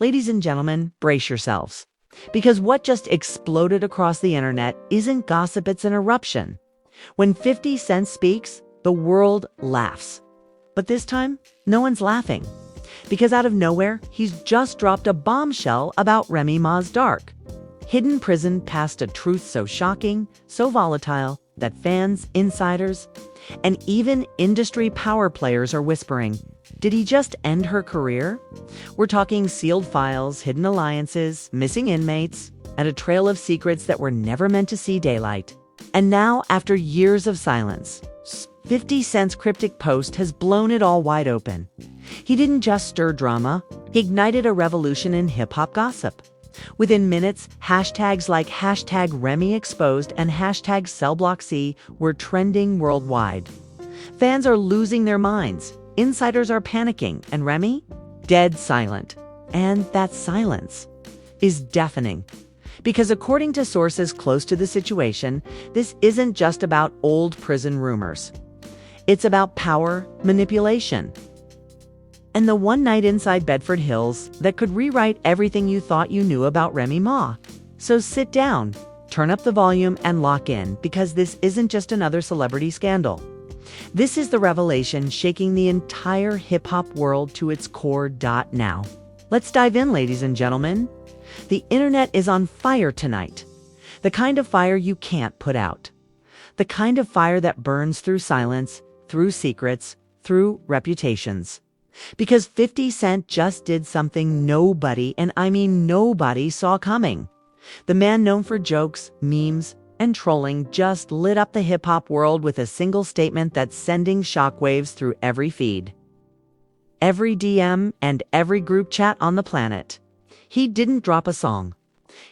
Ladies and gentlemen, brace yourselves. Because what just exploded across the internet isn't gossip, it's an eruption. When 50 Cent speaks, the world laughs. But this time, no one's laughing. Because out of nowhere, he's just dropped a bombshell about Remy Ma's dark, hidden prison past, a truth so shocking, so volatile, that fans, insiders, and even industry power players are whispering, did he just end her career? We're talking sealed files, hidden alliances, missing inmates, and a trail of secrets that were never meant to see daylight. And now, after years of silence, 50 Cent's cryptic post has blown it all wide open. He didn't just stir drama, he ignited a revolution in hip-hop gossip. Within minutes, hashtags like hashtag Remy exposed and hashtag CellBlockC were trending worldwide. Fans are losing their minds, insiders are panicking, and Remy? Dead silent. And that silence is deafening. Because according to sources close to the situation, this isn't just about old prison rumors. It's about power, manipulation, and the one night inside Bedford Hills that could rewrite everything you thought you knew about Remy Ma. So sit down, turn up the volume, and lock in, because this isn't just another celebrity scandal. This is the revelation shaking the entire hip-hop world to its core. Now, let's dive in, ladies and gentlemen. The internet is on fire tonight. The kind of fire you can't put out. The kind of fire that burns through silence, through secrets, through reputations. Because 50 Cent just did something nobody, and I mean nobody, saw coming. The man known for jokes, memes, and trolling just lit up the hip-hop world with a single statement that's sending shockwaves through every feed, every DM, and every group chat on the planet. He didn't drop a song.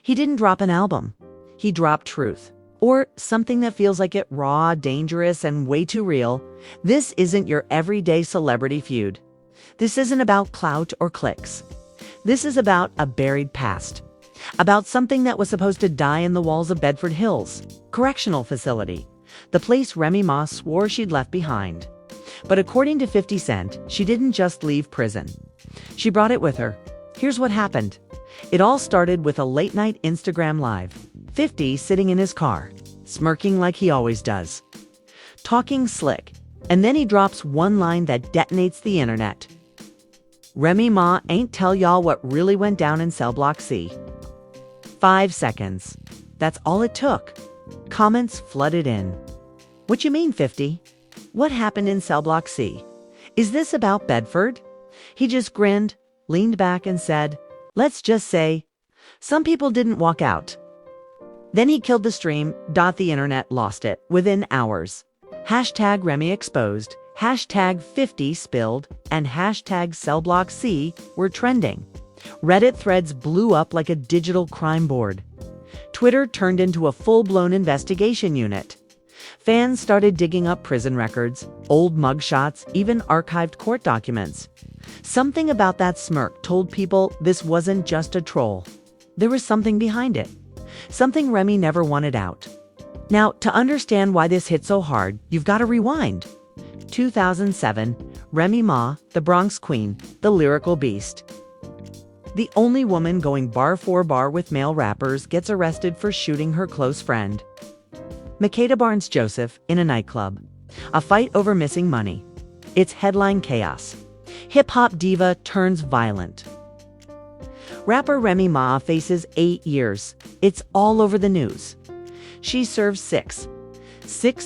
He didn't drop an album. He dropped truth. Or something that feels like it raw, dangerous, and way too real. This isn't your everyday celebrity feud. This isn't about clout or clicks. This is about a buried past. About something that was supposed to die in the walls of Bedford Hills Correctional Facility, the place Remy Ma swore she'd left behind. But according to 50 Cent, she didn't just leave prison. She brought it with her. Here's what happened. It all started with a late-night Instagram Live. 50 sitting in his car, smirking like he always does, talking slick, and then he drops one line that detonates the internet. Remy Ma ain't tell y'all what really went down in CellBlockC. 5 seconds. That's all it took. Comments flooded in. What you mean, 50? What happened in CellBlockC? Is this about Bedford? He just grinned, leaned back, and said, let's just say, some people didn't walk out. Then he killed the stream. The internet lost it within hours. Hashtag Remy exposed, hashtag 50 spilled, and hashtag CellBlockC were trending. Reddit threads blew up like a digital crime board. Twitter turned into a full-blown investigation unit. Fans started digging up prison records, old mugshots, even archived court documents. Something about that smirk told people this wasn't just a troll. There was something behind it. Something Remy never wanted out. Now, to understand why this hit so hard, you've got to rewind. 2007, Remy Ma, the Bronx Queen, the lyrical beast. The only woman going bar for bar with male rappers gets arrested for shooting her close friend, Makeda Barnes-Joseph, in a nightclub. A fight over missing money. It's headline chaos. Hip-hop diva turns violent. Rapper Remy Ma faces 8 years. It's all over the news. She served 6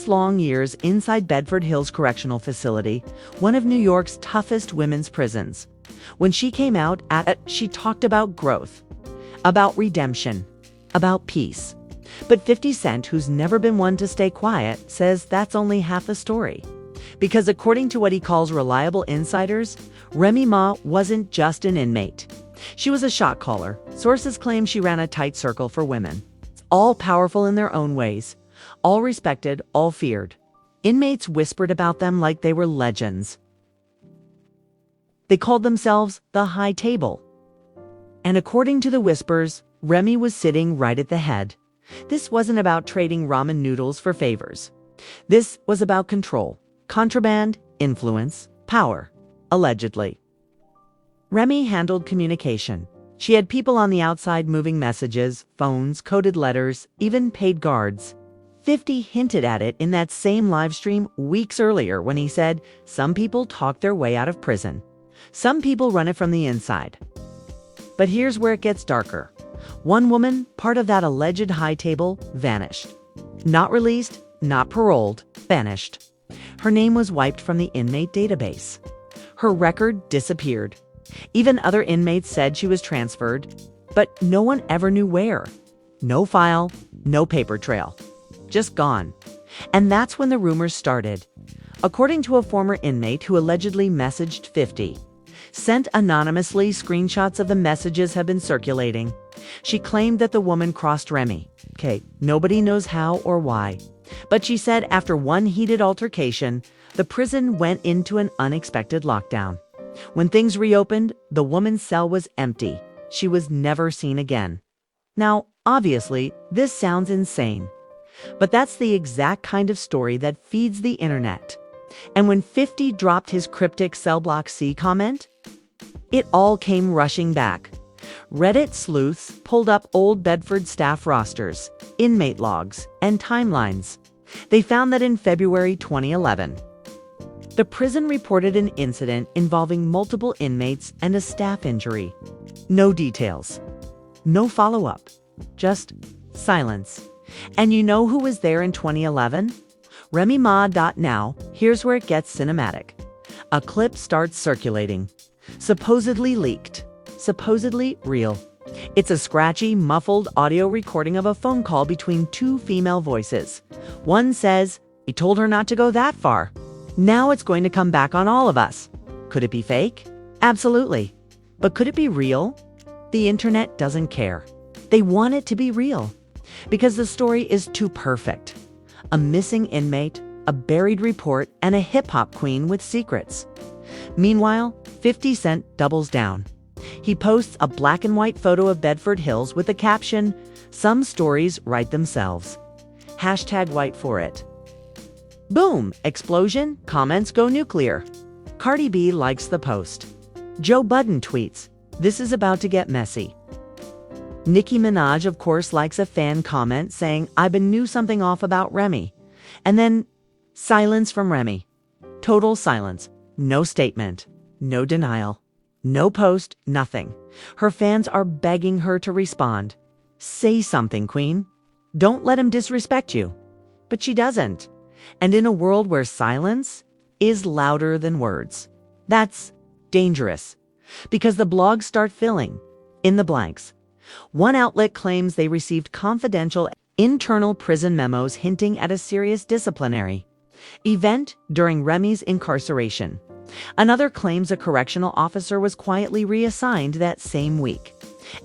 long years inside Bedford Hills Correctional Facility, one of New York's toughest women's prisons. When she came out, she talked about growth, about redemption, about peace. But 50 Cent, who's never been one to stay quiet, says that's only half the story. Because according to what he calls reliable insiders, Remy Ma wasn't just an inmate. She was a shot caller. Sources claim she ran a tight circle for women, all powerful in their own ways, all respected, all feared. Inmates whispered about them like they were legends. They called themselves the High Table. And according to the whispers, Remy was sitting right at the head. This wasn't about trading ramen noodles for favors. This was about control, contraband, influence, power, allegedly. Remy handled communication. She had people on the outside moving messages, phones, coded letters, even paid guards. 50 hinted at it in that same live stream weeks earlier when he said, "Some people talk their way out of prison. Some people run it from the inside." But here's where it gets darker. One woman, part of that alleged high table, vanished. Not released, not paroled, vanished. Her name was wiped from the inmate database. Her record disappeared. Even other inmates said she was transferred, but no one ever knew where. No file, no paper trail. Just gone. And that's when the rumors started. According to a former inmate who allegedly messaged 50, sent anonymously, screenshots of the messages have been circulating. She claimed that the woman crossed Remy. Okay, nobody knows how or why. But she said after one heated altercation, the prison went into an unexpected lockdown. When things reopened, the woman's cell was empty. She was never seen again. Now, obviously, this sounds insane. But that's the exact kind of story that feeds the internet. And when 50 dropped his cryptic Cell Block C comment, it all came rushing back. Reddit sleuths pulled up old Bedford staff rosters, inmate logs, and timelines. They found that in February 2011, the prison reported an incident involving multiple inmates and a staff injury. No details. No follow-up. Just silence. And you know who was there in 2011? Remy Ma.now. Here's where it gets cinematic. A clip starts circulating. Supposedly leaked. Supposedly real. It's a scratchy, muffled audio recording of a phone call between two female voices. One says, "He told her not to go that far. Now it's going to come back on all of us." Could it be fake? Absolutely. But could it be real? The internet doesn't care. They want it to be real. Because the story is too perfect. A missing inmate, a buried report, and a hip-hop queen with secrets. Meanwhile, 50 Cent doubles down. He posts a black and white photo of Bedford Hills with the caption, "Some stories write themselves." #white for it. Boom! Explosion, comments go nuclear. Cardi B likes the post. Joe Budden tweets, "This is about to get messy." Nicki Minaj, of course, likes a fan comment saying, "I knew something off about Remy." And then silence from Remy. Total silence. No statement. No denial. No post. Nothing. Her fans are begging her to respond. Say something, Queen. Don't let him disrespect you. But she doesn't. And in a world where silence is louder than words, that's dangerous. Because the blogs start filling in the blanks. One outlet claims they received confidential internal prison memos hinting at a serious disciplinary event during Remy's incarceration. Another claims a correctional officer was quietly reassigned that same week.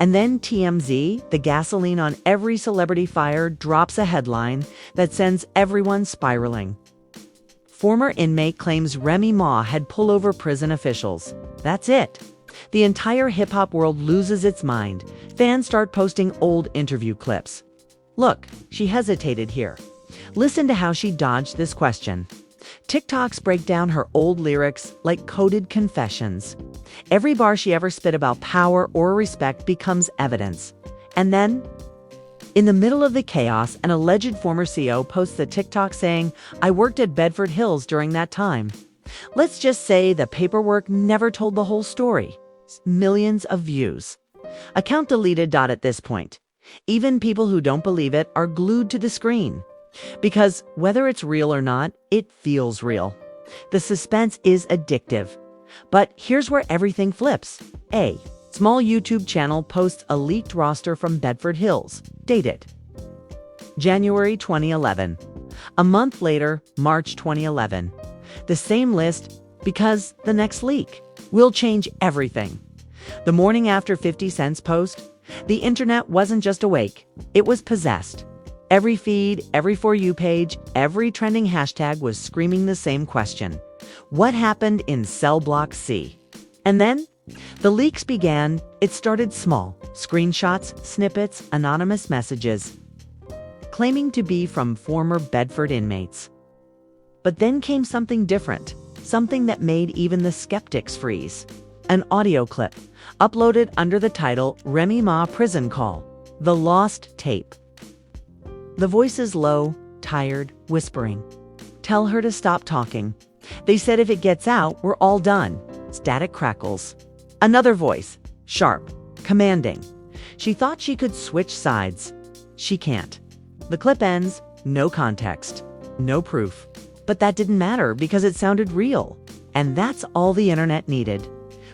And then TMZ, the gasoline on every celebrity fire, drops a headline that sends everyone spiraling. Former inmate claims Remy Ma had pullover prison officials. That's it. The entire hip-hop world loses its mind. Fans start posting old interview clips. Look, she hesitated here. Listen to how she dodged this question. TikToks break down her old lyrics like coded confessions. Every bar she ever spit about power or respect becomes evidence. And then, in the middle of the chaos, an alleged former CO posts a TikTok saying, "I worked at Bedford Hills during that time." Let's just say the paperwork never told the whole story. Millions of views. Account deleted. At this point, even people who don't believe it are glued to the screen. Because whether it's real or not, it feels real. The suspense is addictive. But here's where everything flips. A small YouTube channel posts a leaked roster from Bedford Hills, dated January 2011. A month later, March 2011. The same list, because the next leak will change everything. The morning after 50 Cent's post, the internet wasn't just awake, it was possessed. Every feed, every For You page, every trending hashtag was screaming the same question. What happened in Cell Block C? And then, the leaks began. It started small. Screenshots, snippets, anonymous messages, claiming to be from former Bedford inmates. But then came something different, something that made even the skeptics freeze. An audio clip, uploaded under the title Remy Ma Prison Call, The Lost Tape. The voice is low, tired, whispering. Tell her to stop talking. They said if it gets out, we're all done. Static crackles. Another voice, sharp, commanding. She thought she could switch sides. She can't. The clip ends, no context, no proof. But that didn't matter because it sounded real. And that's all the internet needed.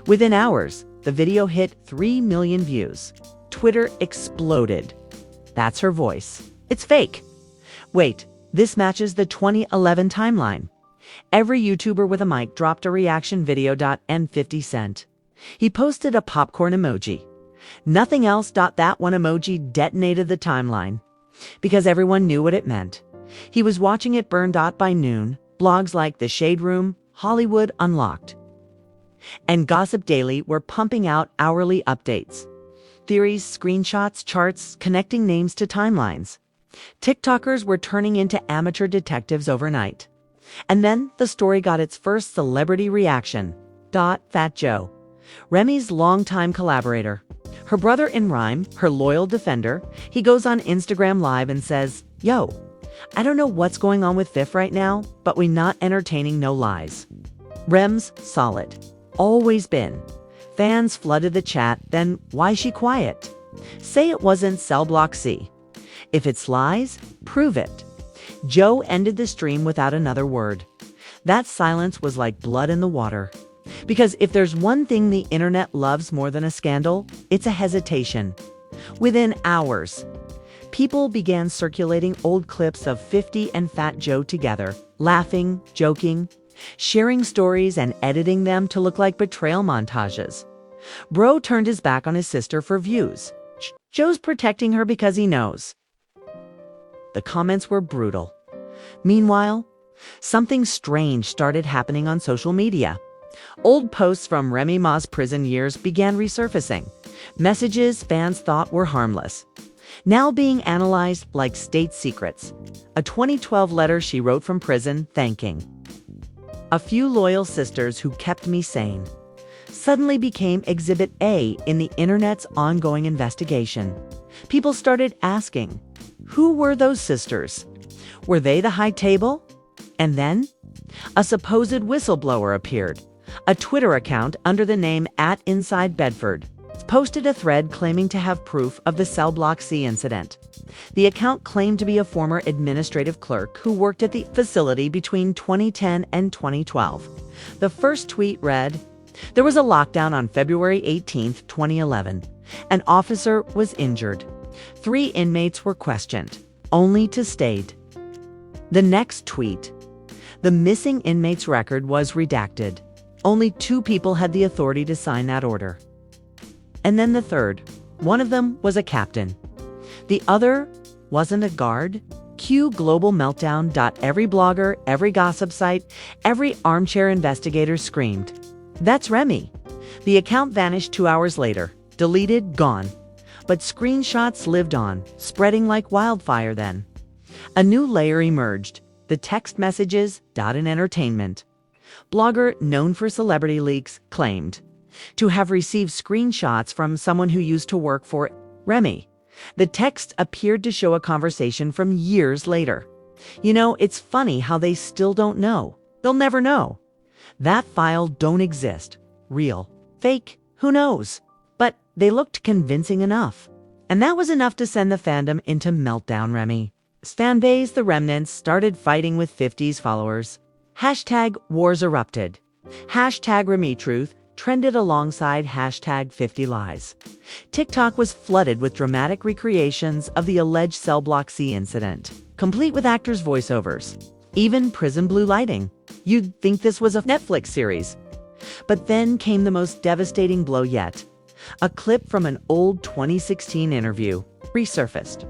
Within hours, the video hit 3 million views. Twitter exploded. That's her voice. It's fake. Wait, this matches the 2011 timeline. Every YouTuber with a mic dropped a reaction video. And 50 Cent. He posted a popcorn emoji. Nothing else. That one emoji detonated the timeline. Because everyone knew what it meant. He was watching it burn. By noon, blogs like The Shade Room, Hollywood Unlocked, and Gossip Daily were pumping out hourly updates. Theories, screenshots, charts, connecting names to timelines. TikTokers were turning into amateur detectives overnight. And then the story got its first celebrity reaction. Fat Joe, Remy's longtime collaborator. Her brother in rhyme, her loyal defender, he goes on Instagram Live and says, "Yo, I don't know what's going on with Fif right now, but we not entertaining, no lies." Rem's solid. Always been. Fans flooded the chat, then why she quiet? Say it wasn't Cell Block C. If it's lies, prove it. Joe ended the stream without another word. That silence was like blood in the water. Because if there's one thing the internet loves more than a scandal, it's a hesitation. Within hours, people began circulating old clips of 50 and Fat Joe together, laughing, joking, sharing stories and editing them to look like betrayal montages. Bro turned his back on his sister for views. Joe's protecting her because he knows. The comments were brutal. Meanwhile, something strange started happening on social media. Old posts from Remy Ma's prison years began resurfacing. Messages fans thought were harmless, now being analyzed like state secrets. A 2012 letter she wrote from prison thanking a few loyal sisters who kept me sane suddenly became Exhibit A in the internet's ongoing investigation. People started asking, who were those sisters? Were they the high table? And then, a supposed whistleblower appeared. A Twitter account under the name @InsideBedford posted a thread claiming to have proof of the Cell Block C incident. The account claimed to be a former administrative clerk who worked at the facility between 2010 and 2012. The first tweet read, "There was a lockdown on February 18, 2011. An officer was injured. 3 inmates were questioned, only to stayed." The next tweet, "The missing inmates record was redacted. Only 2 people had the authority to sign that order." And then the third, one of them was a captain. The other wasn't a guard. Cue global meltdown. Every blogger, every gossip site, every armchair investigator screamed, "That's Remy." The account vanished 2 hours later, deleted, gone. But screenshots lived on, spreading like wildfire then. A new layer emerged, the text messages. In entertainment. Blogger known for celebrity leaks claimed to have received screenshots from someone who used to work for Remy. The text appeared to show a conversation from years later. You know, it's funny how they still don't know. They'll never know. That file don't exist. Real, fake, who knows? But they looked convincing enough. And that was enough to send the fandom into meltdown. Remy's fanbase, the remnants, started fighting with 50's followers. Hashtag wars erupted. Hashtag RemyTruth trended alongside hashtag 50Lies. TikTok was flooded with dramatic recreations of the alleged Cell Block C incident, complete with actors' voiceovers, even prison blue lighting. You'd think this was a Netflix series. But then came the most devastating blow yet. A clip from an old 2016 interview resurfaced.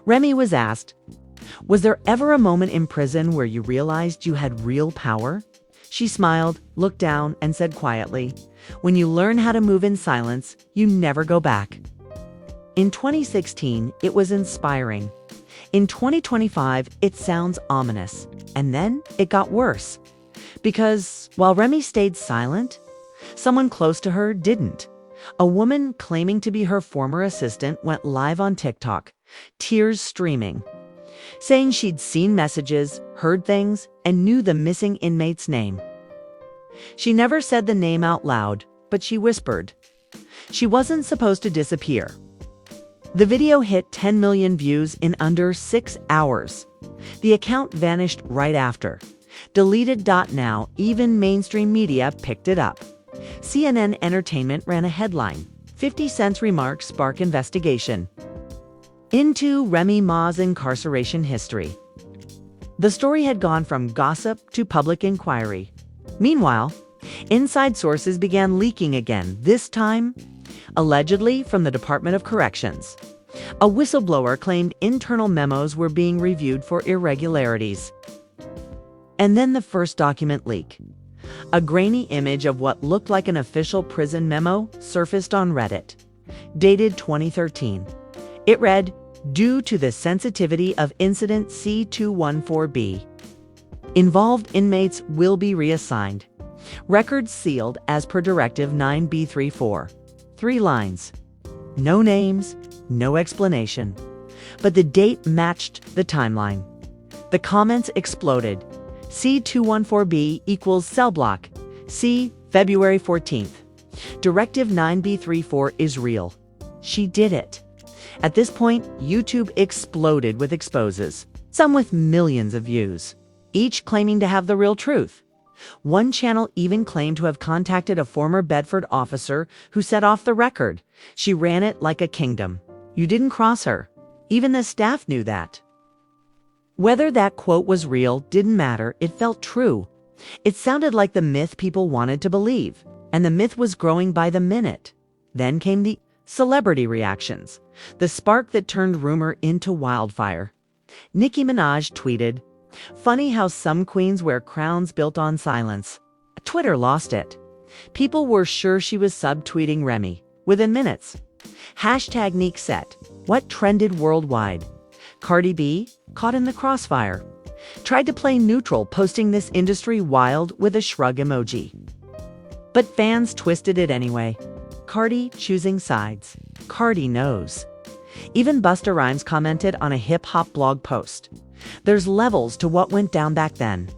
Remy was asked, "Was there ever a moment in prison where you realized you had real power?" She smiled, looked down, and said quietly, "When you learn how to move in silence, you never go back." In 2016, it was inspiring. In 2025, it sounds ominous. And then it got worse. Because while Remy stayed silent, Someone close to her didn't. A woman claiming to be her former assistant went live on TikTok, tears streaming, saying she'd seen messages, heard things, and knew the missing inmate's name. She never said the name out loud, but she whispered. She wasn't supposed to disappear. The video hit 10 million views in under 6 hours. The account vanished right after. Deleted. Now, even mainstream media picked it up. CNN Entertainment ran a headline, 50 Cent's remarks spark investigation into Remy Ma's incarceration history. The story had gone from gossip to public inquiry. Meanwhile, inside sources began leaking again, this time allegedly from the Department of Corrections. A whistleblower claimed internal memos were being reviewed for irregularities. And then the first document leak. A grainy image of what looked like an official prison memo surfaced on Reddit, dated 2013. It read, "Due to the sensitivity of incident C214B, involved inmates will be reassigned. Records sealed as per Directive 9B34. 3 lines. No names, no explanation. But the date matched the timeline. The comments exploded. C214B equals cell block. C, February 14th. Directive 9B34 is real. She did it. At this point, YouTube exploded with exposes, some with millions of views, each claiming to have the real truth. One channel even claimed to have contacted a former Bedford officer who set off the record. She ran it like a kingdom. You didn't cross her. Even the staff knew that. Whether that quote was real didn't matter, it felt true. It sounded like the myth people wanted to believe, and the myth was growing by the minute. Then came the celebrity reactions, the spark that turned rumor into wildfire. Nicki Minaj tweeted, "Funny how some queens wear crowns built on silence." Twitter lost it. People were sure she was subtweeting Remy within minutes. Hashtag Neek set. What trended worldwide? Cardi B, caught in the crossfire, tried to play neutral, posting this industry wild with a shrug emoji. But fans twisted it anyway. Cardi choosing sides. Cardi knows. Even Busta Rhymes commented on a hip-hop blog post. There's levels to what went down back then.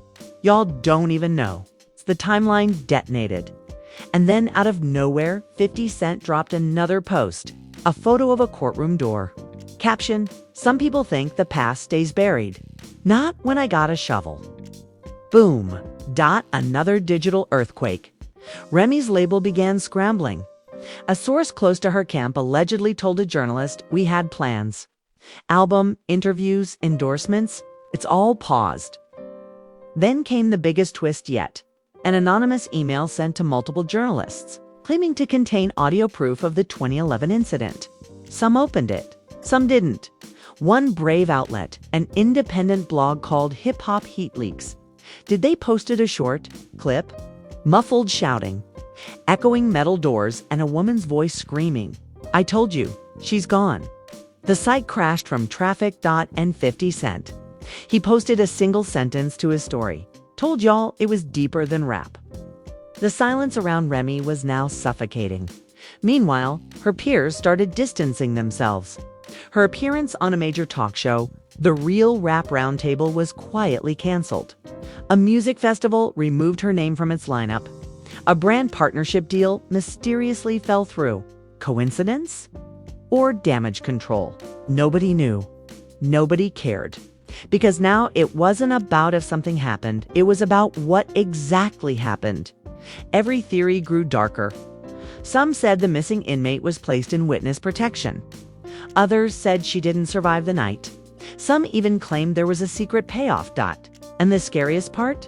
Y'all don't even know. The timeline detonated. And then out of nowhere, 50 Cent dropped another post, a photo of a courtroom door. Caption, "Some people think the past stays buried. Not when I got a shovel." Boom. Another digital earthquake. Remy's label began scrambling. A source close to her camp allegedly told a journalist, "We had plans. Album, interviews, endorsements, it's all paused." Then came the biggest twist yet. An anonymous email sent to multiple journalists, claiming to contain audio proof of the 2011 incident. Some opened it, some didn't. One brave outlet, an independent blog called Hip Hop Heat Leaks. Did they posted a short clip? Muffled shouting, echoing metal doors, and a woman's voice screaming, "I told you, she's gone." The site crashed from traffic. And 50 Cent. He posted a single sentence to his story. "Told y'all it was deeper than rap." The silence around Remy was now suffocating. Meanwhile, her peers started distancing themselves. Her appearance on a major talk show, The Real Rap Roundtable, was quietly canceled. A music festival removed her name from its lineup. A brand partnership deal mysteriously fell through. Coincidence? Or damage control? Nobody knew. Nobody cared. Because now it wasn't about if something happened, it was about what exactly happened. Every theory grew darker. Some said the missing inmate was placed in witness protection. Others said she didn't survive the night. Some even claimed there was a secret payoff. And the scariest part?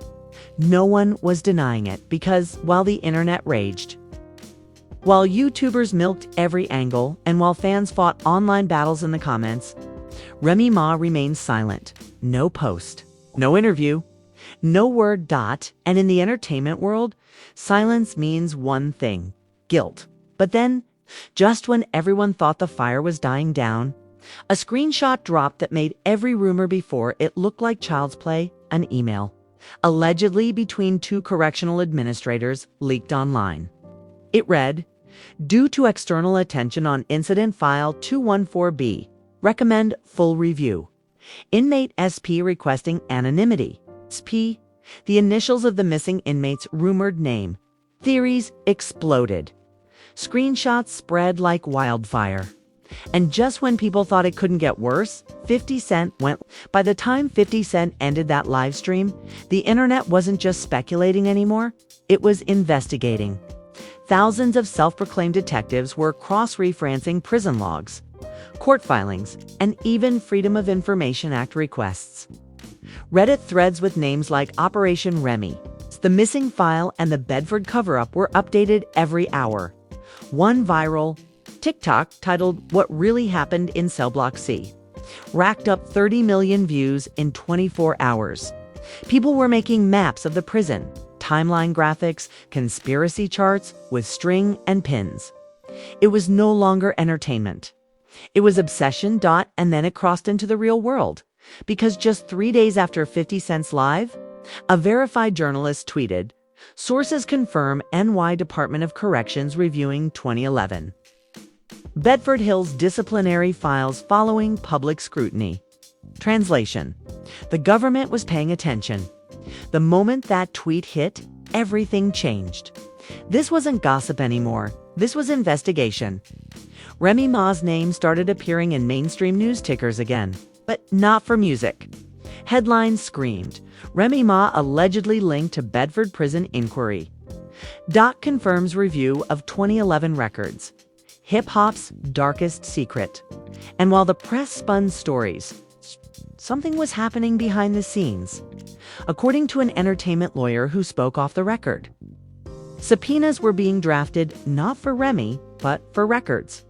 No one was denying it, because while the internet raged, while YouTubers milked every angle, and while fans fought online battles in the comments, Remy Ma remained silent. No post, no interview, no word. And in the entertainment world, silence means one thing: guilt. But then, just when everyone thought the fire was dying down, a screenshot dropped that made every rumor before it look like child's play. An email, allegedly between 2 correctional administrators, leaked online. It read, "Due to external attention on incident file 214B, recommend full review. Inmate SP requesting anonymity. SP, the initials of the missing inmate's rumored name. Theories exploded. Screenshots spread like wildfire. And just when people thought it couldn't get worse, 50 Cent went. By the time 50 Cent ended that live stream, the internet wasn't just speculating anymore, it was investigating. Thousands of self-proclaimed detectives were cross-referencing prison logs, court filings, and even Freedom of Information Act requests. Reddit threads with names like Operation Remy, the missing file, and the Bedford cover-up were updated every hour. One viral TikTok titled "What Really Happened in Cell Block C" racked up 30 million views in 24 hours. People were making maps of the prison, timeline graphics, conspiracy charts with string and pins. It was no longer entertainment. It was obsession. And then it crossed into the real world. Because just 3 days after 50 Cent's live, a verified journalist tweeted, "Sources confirm NY Department of Corrections reviewing 2011. Bedford Hills disciplinary files following public scrutiny." Translation: the government was paying attention. The moment that tweet hit, everything changed. This wasn't gossip anymore. This was investigation. Remy Ma's name started appearing in mainstream news tickers again, but not for music. Headlines screamed, "Remy Ma allegedly linked to Bedford prison inquiry." Doc confirms review of 2011 records. Hip-hop's darkest secret. And while the press spun stories, something was happening behind the scenes. According to an entertainment lawyer who spoke off the record, subpoenas were being drafted not for Remy, but for records,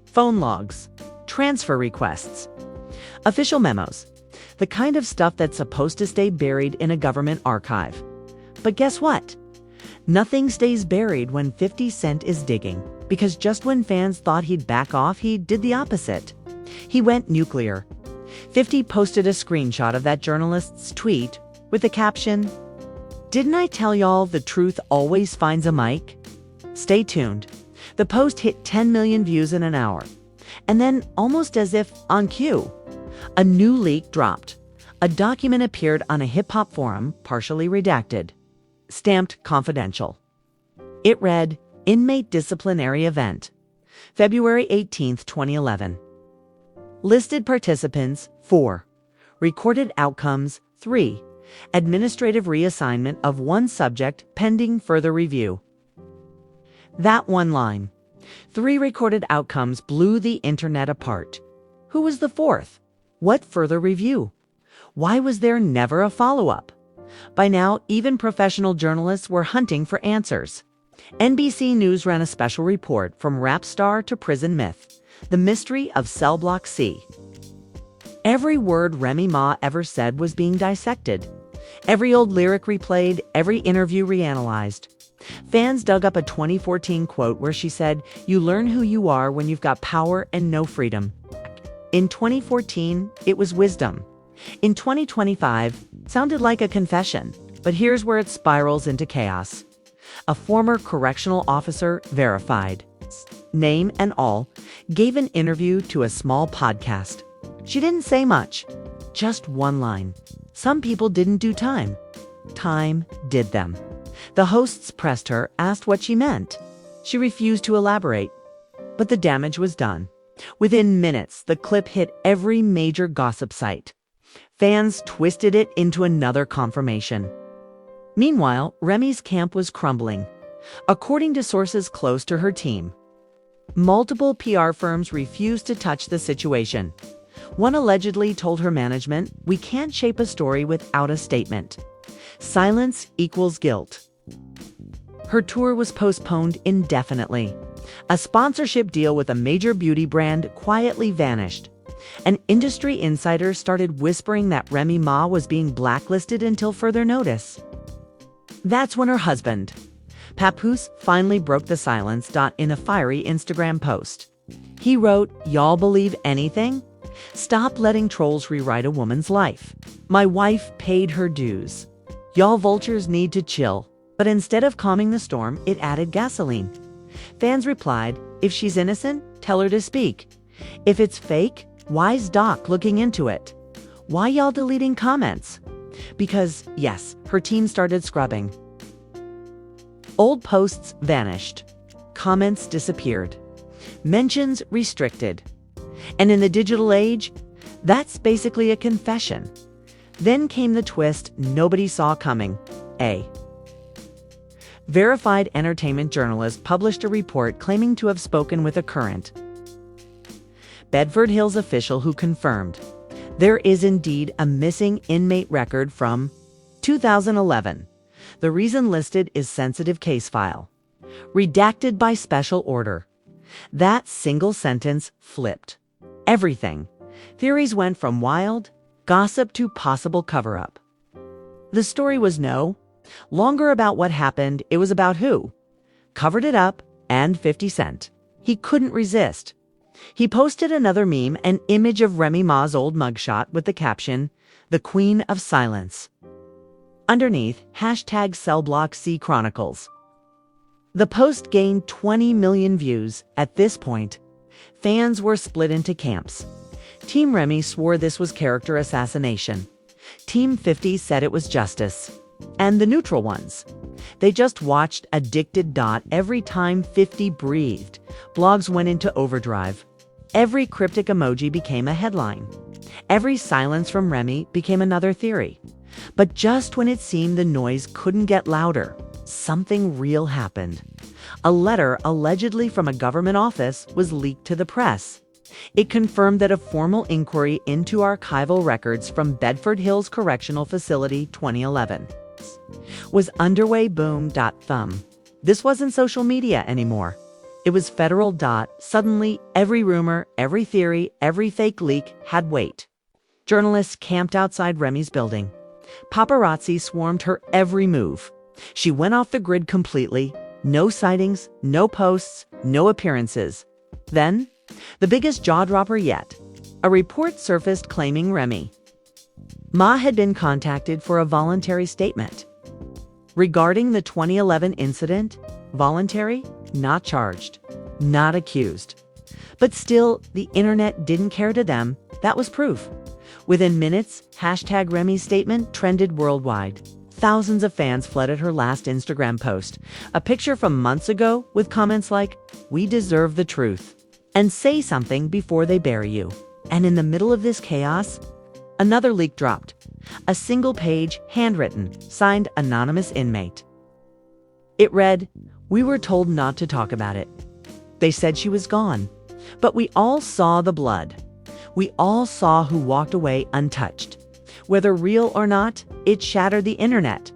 phone logs, transfer requests, official memos, the kind of stuff that's supposed to stay buried in a government archive. But guess what? Nothing stays buried when 50 Cent is digging, because just when fans thought he'd back off, he did the opposite. He went nuclear. 50 posted a screenshot of that journalist's tweet with the caption, "Didn't I tell y'all the truth always finds a mic?" Stay tuned. The post hit 10 million views in an hour. And then, almost as if on cue, a new leak dropped. A document appeared on a hip-hop forum, partially redacted, stamped confidential. It read, "Inmate Disciplinary Event, February 18, 2011. Listed participants, 4. Recorded outcomes, 3. Administrative reassignment of 1 subject pending further review." That one line, 3 recorded outcomes, blew the internet apart. Who was the 4th? What further review? Why was there never a follow-up? By now, even professional journalists were hunting for answers. NBC News ran a special report From Rap Star to Prison Myth, The Mystery of Cell Block C. Every word Remy Ma ever said was being dissected. Every old lyric replayed, every interview reanalyzed. Fans dug up a 2014 quote where she said, "You learn who you are when you've got power and no freedom." In 2014, it was wisdom. In 2025, it sounded like a confession. But here's where it spirals into chaos. A former correctional officer, verified, name and all, gave an interview to a small podcast. She didn't say much, just one line. Some people didn't do time. Time did them. The hosts pressed her, asked what she meant. She refused to elaborate. But the damage was done. Within minutes, the clip hit every major gossip site. Fans twisted it into another confirmation. Meanwhile, Remy's camp was crumbling. According to sources close to her team, multiple PR firms refused to touch the situation. One allegedly told her management, "We can't shape a story without a statement. Silence equals guilt." Her tour was postponed indefinitely. A sponsorship deal with a major beauty brand quietly vanished. An industry insider started whispering that Remy Ma was being blacklisted until further notice. That's when her husband, Papoose, finally broke the silence. In a fiery Instagram post, he wrote, "Y'all believe anything? Stop letting trolls rewrite a woman's life. My wife paid her dues. Y'all vultures need to chill." But instead of calming the storm, it added gasoline. Fans replied, "If she's innocent, tell her to speak. If it's fake, why's Doc looking into it? Why y'all deleting comments?" Because, yes, her team started scrubbing. Old posts vanished. Comments disappeared. Mentions restricted. And in the digital age, that's basically a confession. Then came the twist nobody saw coming. Verified entertainment journalist published a report claiming to have spoken with a current Bedford Hills official who confirmed there is indeed a missing inmate record from 2011. The reason listed is sensitive case file. Redacted by special order. That single sentence flipped everything. Theories went from wild gossip to possible cover-up. The story was no longer about what happened, it was about who covered it up, and 50 Cent. He couldn't resist. He posted another meme, an image of Remy Ma's old mugshot with the caption, "The Queen of Silence." Underneath, #CellBlockC Chronicles. The post gained 20 million views. At this point, fans were split into camps. Team Remy swore this was character assassination. Team 50 said it was justice. And the neutral ones, they just watched addicted. Every time 50 breathed, blogs went into overdrive. Every cryptic emoji became a headline. Every silence from Remy became another theory. But just when it seemed the noise couldn't get louder, something real happened. A letter allegedly from a government office was leaked to the press. It confirmed that a formal inquiry into archival records from Bedford Hills Correctional Facility 2011 was underway. Boom.thumb. This wasn't social media anymore. It was federal. Suddenly, every rumor, every theory, every fake leak had weight. Journalists camped outside Remy's building. Paparazzi swarmed her every move. She went off the grid completely. No sightings, no posts, no appearances. Then, the biggest jaw-dropper yet. A report surfaced claiming Remy Ma had been contacted for a voluntary statement. Regarding the 2011 incident, voluntary, not charged, not accused. But still, the internet didn't care to them. That was proof. Within minutes, #Remy's statement trended worldwide. Thousands of fans flooded her last Instagram post, a picture from months ago with comments like, "We deserve the truth," and "Say something before they bury you." And in the middle of this chaos, another leak dropped. A single page, handwritten, signed anonymous inmate. It read, "We were told not to talk about it. They said she was gone. But we all saw the blood. We all saw who walked away untouched. Whether real or not, it shattered the internet.